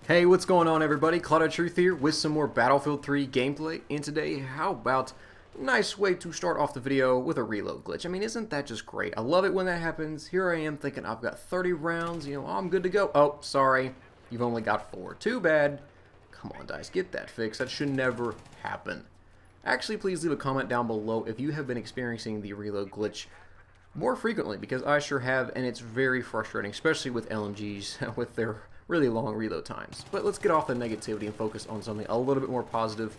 Hey, what's going on everybody? Cloud of Truth here with some more Battlefield 3 gameplay, and today, how about a nice way to start off the video with a reload glitch? I mean, isn't that just great? I love it when that happens. Here I am thinking I've got 30 rounds, I'm good to go. Oh, sorry, you've only got 4. Too bad. Come on, DICE, get that fixed. That should never happen. Actually, please leave a comment down below if you have been experiencing the reload glitch more frequently, because I sure have, and it's very frustrating, especially with LMGs with their really long reload times. But let's get off the negativity and focus on something a little bit more positive.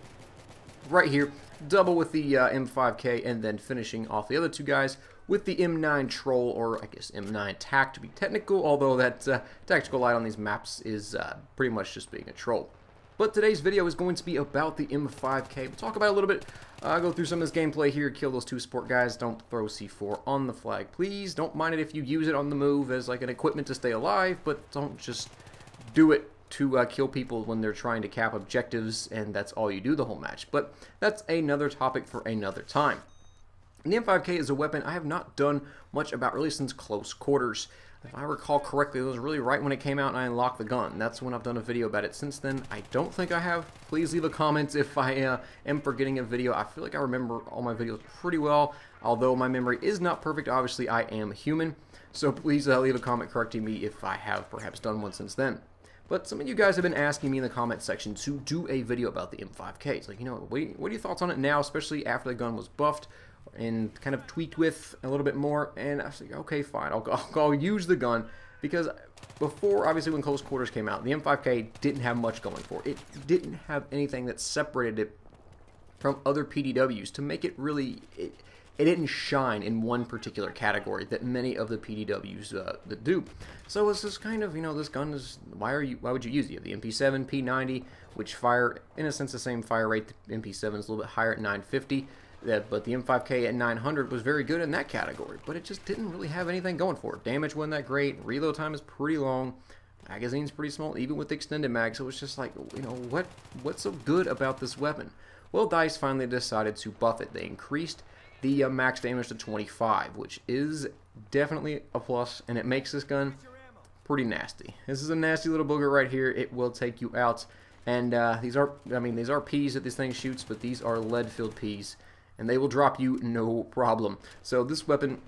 Right here, double with the M5K, and then finishing off the other two guys with the M9 Troll, or I guess M9 Tac to be technical, although that tactical light on these maps is pretty much just being a troll. But today's video is going to be about the M5K. We'll talk about it a little bit, go through some of this gameplay here, kill those 2 support guys. Don't throw C4 on the flag, please. Don't mind it if you use it on the move as like an equipment to stay alive, but don't just do it to kill people when they're trying to cap objectives, and that's all you do the whole match. But that's another topic for another time. The M5K is a weapon I have not done much about really since close quarters. If I recall correctly, it was really right when it came out and I unlocked the gun. That's when I've done a video about it. Since then, I don't think I have. Please leave a comment if I am forgetting a video. I feel like I remember all my videos pretty well. Although my memory is not perfect, obviously I am human. So please leave a comment correcting me if I have perhaps done one since then. But some of you guys have been asking me in the comment section to do a video about the M5K. It's like, what are your thoughts on it now, especially after the gun was buffed and kind of tweaked with a little bit more? And I was like, okay, fine, I'll use the gun, because before, obviously, when close quarters came out, the M5K didn't have much going for it. It didn't have anything that separated it from other PDWs to make it really... It didn't shine in one particular category that many of the PDWs that do. So it's just kind of, this gun is, why would you use it? You have the MP7, P90, which fire, in a sense, the same fire rate. The MP7 is a little bit higher at 950, but the M5K at 900 was very good in that category, but it just didn't really have anything going for it. Damage wasn't that great, reload time is pretty long, magazine's pretty small, even with the extended mag, so it's just like, what's so good about this weapon? Well, DICE finally decided to buff it. They increased the max damage to 25, which is definitely a plus, and it makes this gun pretty nasty. This is a nasty little booger right here. It will take you out, and these are peas that this thing shoots, but these are lead-filled peas, and they will drop you no problem. So this weapon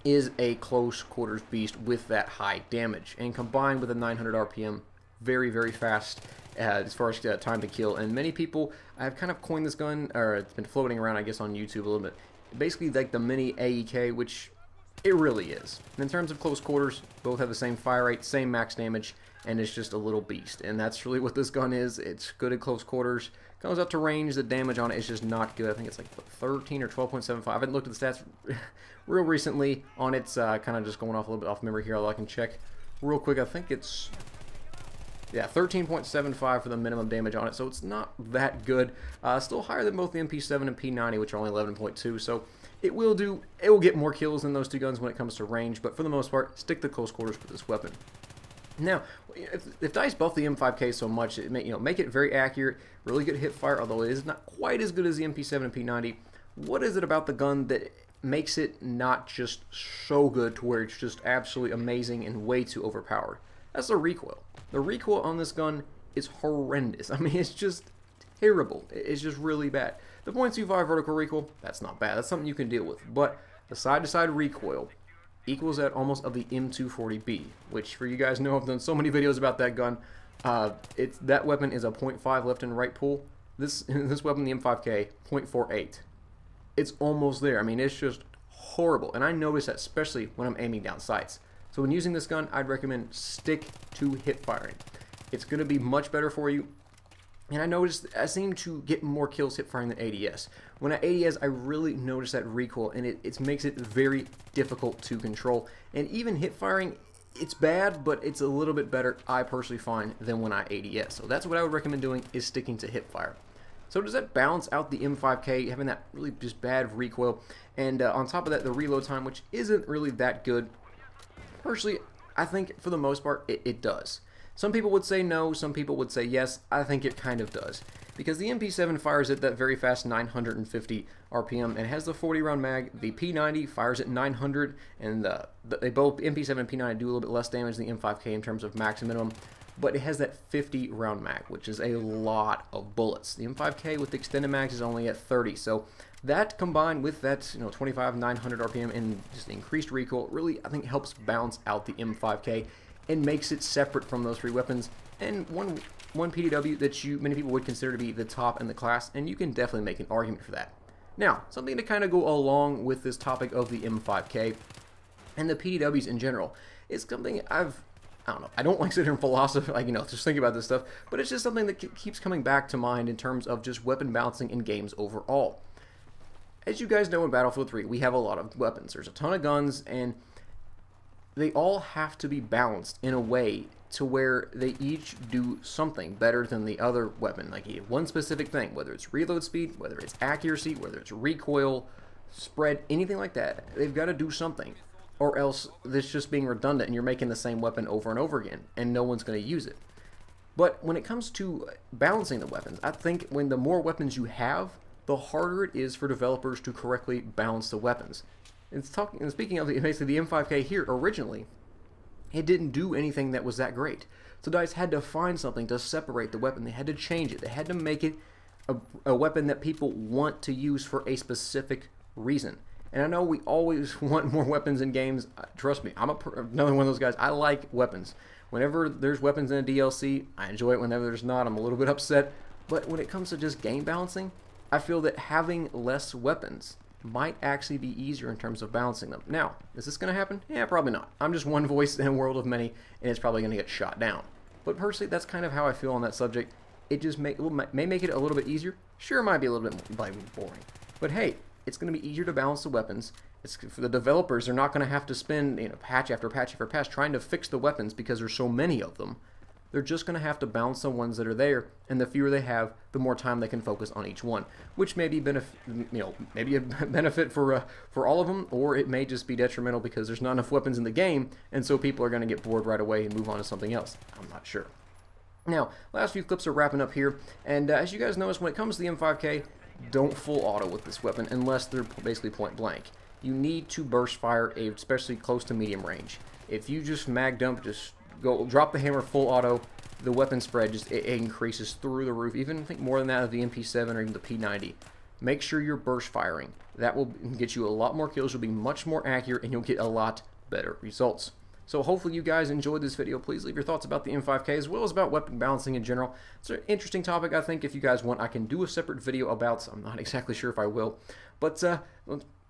is a close quarters beast with that high damage, and combined with a 900 RPM, very, very fast as far as time to kill. And many people have kind of coined this gun, or it's been floating around, I guess, on YouTube a little bit, basically like the mini AEK, which it really is. And in terms of close quarters, both have the same fire rate, same max damage, and it's just a little beast. And that's really what this gun is. It's good at close quarters. Comes up to range, the damage on it is just not good. I think it's like 13 or 12.75. I haven't looked at the stats real recently on it. Kind of just going off a little bit off memory here, although I can check real quick. I think it's... yeah, 13.75 for the minimum damage on it, so it's not that good. Still higher than both the MP7 and P90, which are only 11.2, so it will get more kills than those two guns when it comes to range, but for the most part, stick to close quarters with this weapon. Now, if DICE buff the M5K so much, make it very accurate, really good hip fire, although it is not quite as good as the MP7 and P90, what is it about the gun that makes it not just so good to where it's just absolutely amazing and way too overpowered? That's the recoil. The recoil on this gun is horrendous. I mean, it's just terrible. It's just really bad. The .25 vertical recoil, that's not bad. That's something you can deal with. But the side-to-side recoil equals that almost of the M240B, which, for you guys know, I've done so many videos about that gun. That weapon is a .5 left and right pull. This weapon, the M5K, .48. It's almost there. I mean, it's just horrible. And I notice that especially when I'm aiming down sights. So when using this gun, I'd recommend stick to hip firing. It's going to be much better for you. And I noticed I seem to get more kills hip firing than ADS. When I ADS, I really notice that recoil, and it makes it very difficult to control. And even hip firing, it's bad, but it's a little bit better, I personally find, than when I ADS. So that's what I would recommend doing, is sticking to hip fire. So does that balance out the M5K, having that really just bad recoil, and on top of that, the reload time, which isn't really that good? Personally, I think for the most part, it does. Some people would say no, some people would say yes. I think it kind of does, because the MP7 fires at that very fast 950 RPM and has the 40 round mag. The P90 fires at 900, and they both, MP7 and P90, do a little bit less damage than the M5K in terms of max and minimum. but it has that 50 round mag, which is a lot of bullets. The M5K with the extended mags is only at 30, so that combined with that 25 900 RPM and just increased recoil really I think helps balance out the M5K and makes it separate from those three weapons, and one PDW that many people would consider to be the top in the class, and you can definitely make an argument for that. Now, something to kind of go along with this topic of the M5K and the PDWs in general is something I don't know, I don't like sitting here and philosophy, just think about this stuff, but it's just something that keeps coming back to mind in terms of just weapon balancing in games overall. As you guys know, in Battlefield 3, we have a lot of weapons. There's a ton of guns, and they all have to be balanced in a way to where they each do something better than the other weapon. Like one specific thing, whether it's reload speed, whether it's accuracy, whether it's recoil, spread, anything like that. They've got to do something, or else it's just being redundant and you're making the same weapon over and over again and no one's going to use it. But when it comes to balancing the weapons, I think when the more weapons you have, the harder it is for developers to correctly balance the weapons. And speaking of basically the M5K here, originally, it didn't do anything that was that great. So DICE had to find something to separate the weapon. They had to change it. They had to make it a weapon that people want to use for a specific reason. And I know we always want more weapons in games. Trust me, I'm another one of those guys. I like weapons. Whenever there's weapons in a DLC, I enjoy it. Whenever there's not, I'm a little bit upset. But when it comes to just game balancing, I feel that having less weapons might actually be easier in terms of balancing them. Now, is this going to happen? Yeah, probably not. I'm just one voice in a world of many, and it's probably going to get shot down. But personally, that's kind of how I feel on that subject. It just may make it a little bit easier. Sure, it might be a little bit boring. But hey, it's going to be easier to balance the weapons. It's for the developers. They're not going to have to spend patch after patch after patch trying to fix the weapons because there's so many of them. They're just going to have to balance the ones that are there, and the fewer they have, the more time they can focus on each one, which may be maybe a benefit for all of them, or it may just be detrimental because there's not enough weapons in the game, and so people are going to get bored right away and move on to something else. I'm not sure. Now, last few clips are wrapping up here, and as you guys notice, when it comes to the M5K, don't full auto with this weapon unless they're basically point blank. You need to burst fire, especially close to medium range. If you just mag dump, just go drop the hammer full auto, the weapon spread it increases through the roof, even I think more than that of the MP7 or even the P90. Make sure you're burst firing. That will get you a lot more kills, you'll be much more accurate, and you'll get a lot better results. So hopefully you guys enjoyed this video. Please leave your thoughts about the M5K as well as about weapon balancing in general. It's an interesting topic. I think if you guys want, I can do a separate video about, so I'm not exactly sure if I will. But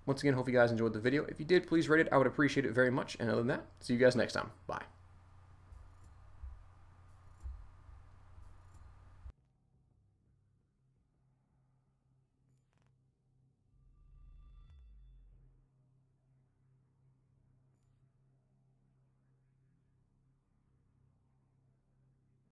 once again, hope you guys enjoyed the video. If you did, please rate it. I would appreciate it very much. And other than that, see you guys next time. Bye.